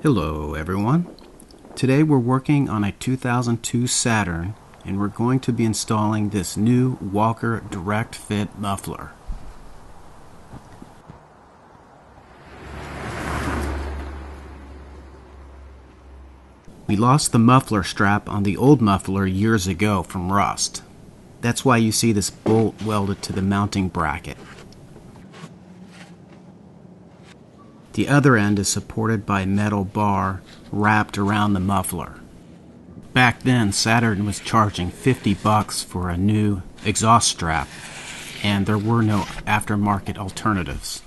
Hello everyone. Today we're working on a 2002 Saturn and we're going to be installing this new Walker direct fit muffler. We lost the muffler strap on the old muffler years ago from rust. That's why you see this bolt welded to the mounting bracket. The other end is supported by a metal bar wrapped around the muffler. Back then, Saturn was charging $50 for a new exhaust strap, and there were no aftermarket alternatives.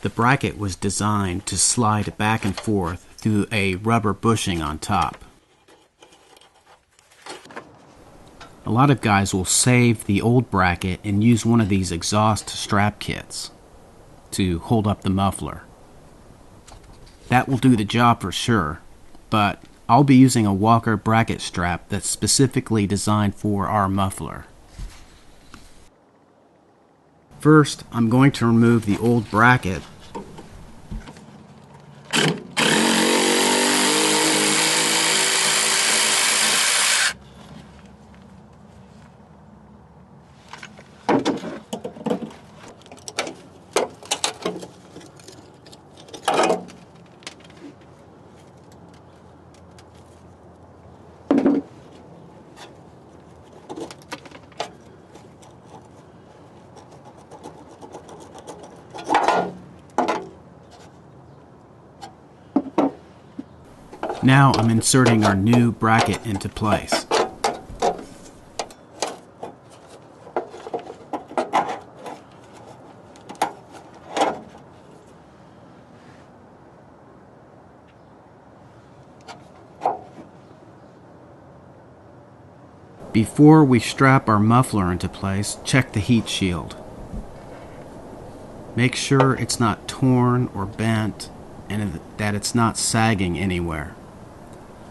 The bracket was designed to slide back and forth through a rubber bushing on top. A lot of guys will save the old bracket and use one of these exhaust strap kits to hold up the muffler. That will do the job for sure, but I'll be using a Walker bracket strap that's specifically designed for our muffler. First, I'm going to remove the old bracket. Now I'm inserting our new bracket into place. Before we strap our muffler into place, check the heat shield. Make sure it's not torn or bent and that it's not sagging anywhere.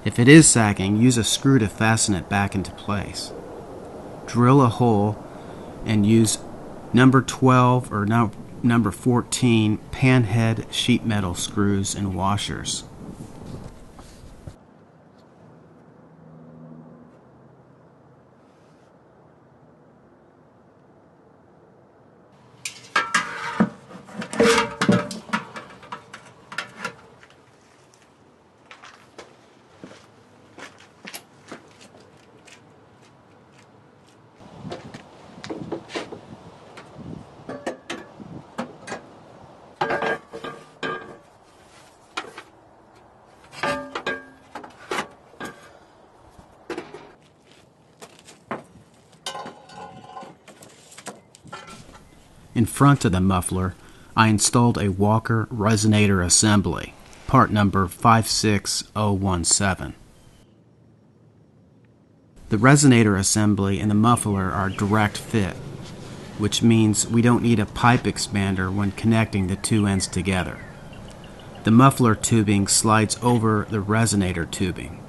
If it is sagging, use a screw to fasten it back into place. Drill a hole and use number 12 or number 14 panhead sheet metal screws and washers. In front of the muffler, I installed a Walker Resonator assembly, part number 56017. The resonator assembly and the muffler are direct fit, which means we don't need a pipe expander when connecting the two ends together. The muffler tubing slides over the resonator tubing.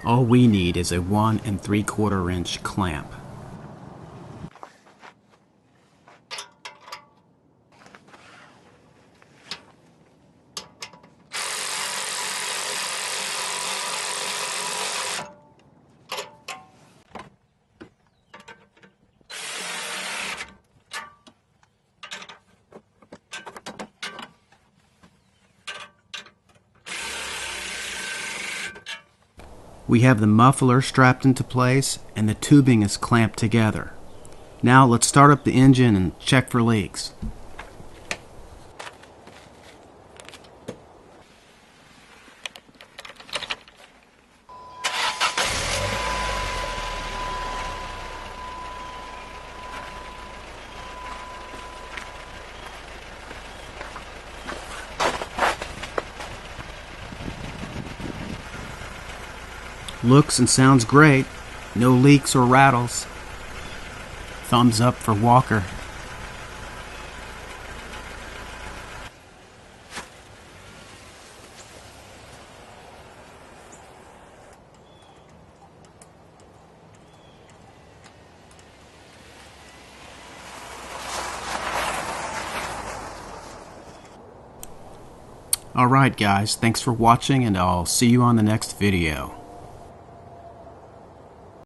All we need is a 1 3/4 inch clamp. We have the muffler strapped into place and the tubing is clamped together. Now let's start up the engine and check for leaks. Looks and sounds great. No leaks or rattles. Thumbs up for Walker. Alright guys, thanks for watching and I'll see you on the next video.